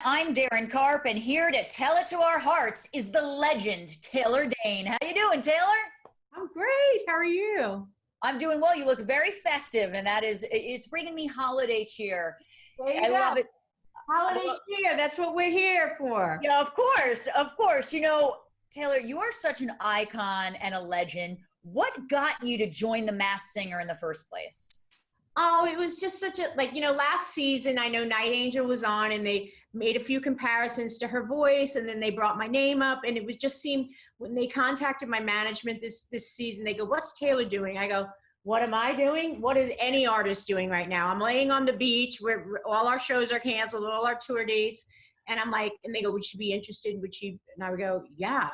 I'm Darren Karp, and here to tell it to our hearts is the legend, Taylor Dayne. How you doing, Taylor? I'm great. How are you? I'm doing well. You look very festive, and it's bringing me holiday cheer. There you I go. love it. Holiday cheer. That's what we're here for. Yeah, of course, of course. You know, Taylor, you are such an icon and a legend. What got you to join the Masked Singer in the first place? Oh, it was just such a, last season, I know Night Angel was on and they made a few comparisons to her voice, and then they brought my name up, and it was just seemed, when they contacted my management this season, they go, "What's Taylor doing?" I go, "What am I doing? What is any artist doing right now? I'm laying on the beach where all our shows are canceled, all our tour dates." And I'm like, and they go, "Would you be interested? Would you?" And I would go, "Yeah.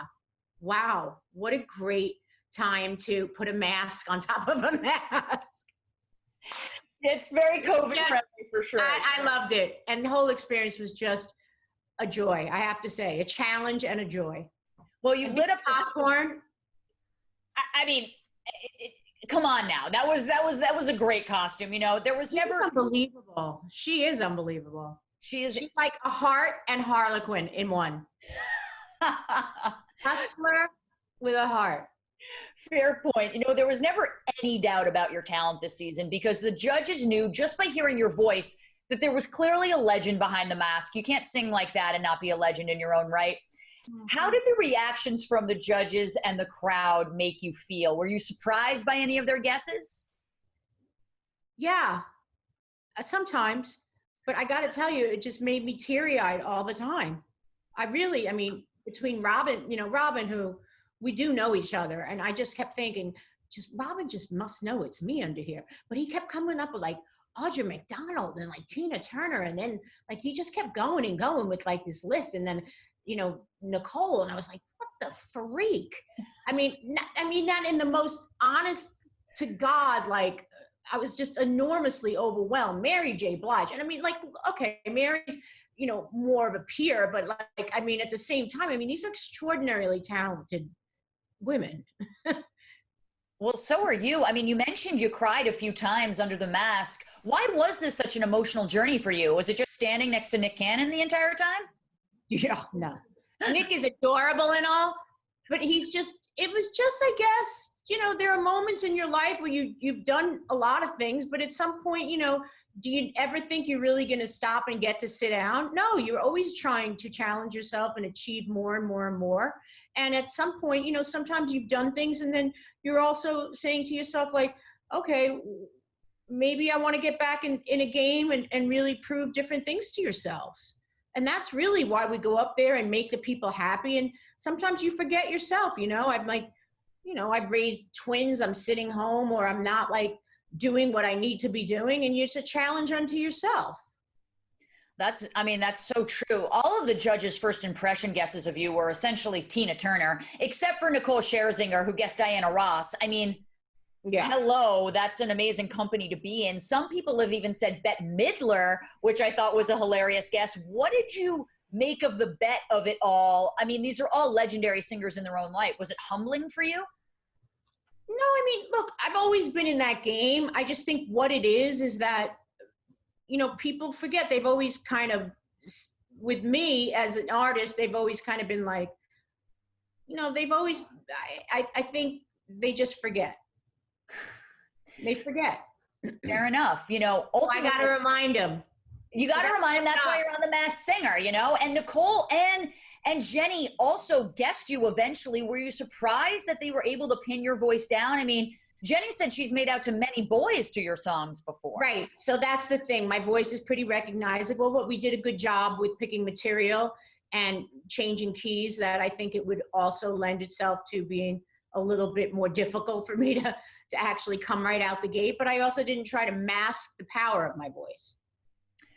Wow. What a great time to put a mask on top of a mask." It's very COVID friendly for sure. I loved it. And the whole experience was just a joy, I have to say, a challenge and a joy. Well, you lit up the popcorn. I mean, come on now. That was a great costume. You know, there was never unbelievable. She is unbelievable. She's like a heart and Harlequin in one. Hustler with a heart. Fair point. You know, there was never any doubt about your talent this season because the judges knew just by hearing your voice that there was clearly a legend behind the mask. You can't sing like that and not be a legend in your own right. Mm-hmm. How did the reactions from the judges and the crowd make you feel? Were you surprised by any of their guesses? Yeah, sometimes. But I got to tell you, it just made me teary-eyed all the time. I mean, between Robin, who we do know each other. And I just kept thinking, Robin just must know it's me under here. But he kept coming up with like Audra McDonald and like Tina Turner. And then like, he just kept going and going with like this list. And then, Nicole. And I was like, what the freak? I mean, not in the most honest to God, like I was just enormously overwhelmed. Mary J. Blige. And I mean, like, okay, Mary's, more of a peer, but like, I mean, at the same time, I mean, these are extraordinarily talented women. Well, so are you. I mean, you mentioned you cried a few times under the mask. Why was this such an emotional journey for you? Was it just standing next to Nick Cannon the entire time? Yeah, no. Nick is adorable and all, but it was just, I guess, there are moments in your life where you've done a lot of things, but at some point, do you ever think you're really going to stop and get to sit down? No, you're always trying to challenge yourself and achieve more and more and more. And at some point, sometimes you've done things and then you're also saying to yourself like, okay, maybe I want to get back in a game and really prove different things to yourselves. And that's really why we go up there and make the people happy. And sometimes you forget yourself, I'm like, I've raised twins, I'm sitting home, or I'm not like doing what I need to be doing. And it's a challenge unto yourself. That's so true. All of the judges' first impression guesses of you were essentially Tina Turner, except for Nicole Scherzinger, who guessed Diana Ross. I mean, yeah. Hello, that's an amazing company to be in. Some people have even said Bette Midler, which I thought was a hilarious guess. What did you make of the Bette of it all? I mean, these are all legendary singers in their own right. Was it humbling for you? No, I mean, look, I've always been in that game. I just think what it is that, people forget. They've always kind of, with me as an artist, they've always kind of been like, they've always, I think they just forget. They forget. Fair enough. Ultimately, I got to remind them. You got to remind them that's why you're on The Masked Singer, And Nicole and Jenny also guessed you eventually. Were you surprised that they were able to pin your voice down? I mean, Jenny said she's made out to many boys to your songs before. Right. So that's the thing. My voice is pretty recognizable, but we did a good job with picking material and changing keys that I think it would also lend itself to being a little bit more difficult for me to actually come right out the gate. But I also didn't try to mask the power of my voice.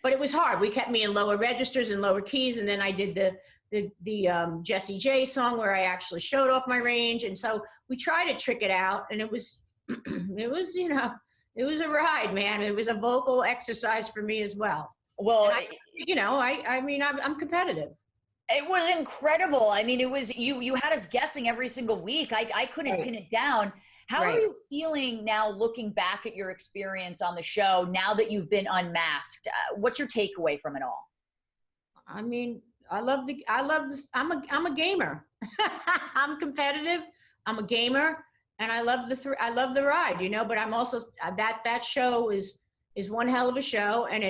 But it was hard. We kept me in lower registers and lower keys. And then I did the Jessie J song where I actually showed off my range. And so we tried to trick it out. And it was, it was a ride, man. It was a vocal exercise for me as well. Well, I'm competitive. It was incredible. I mean, it was, you had us guessing every single week. I couldn't pin it down. How are you feeling now looking back at your experience on the show now that you've been unmasked? What's your takeaway from it all? I mean, I'm a gamer. I'm competitive. I'm a gamer, and I love the ride, you know. But I'm also that show is one hell of a show, and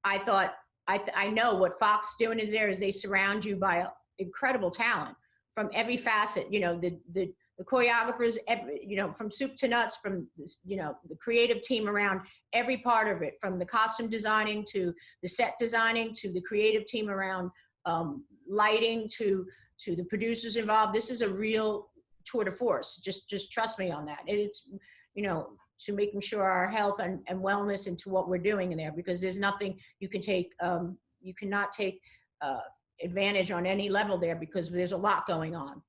I thought I know what Fox doing is there is they surround you by incredible talent from every facet, you know, the choreographers, you know, from soup to nuts, from you know, the creative team around every part of it, from the costume designing to the set designing to the creative team around lighting to the producers involved. This is a real tour de force. Just trust me on that. It's, you know, to making sure our health and wellness into what we're doing in there, because there's nothing you can take, you cannot take advantage on any level there, because there's a lot going on.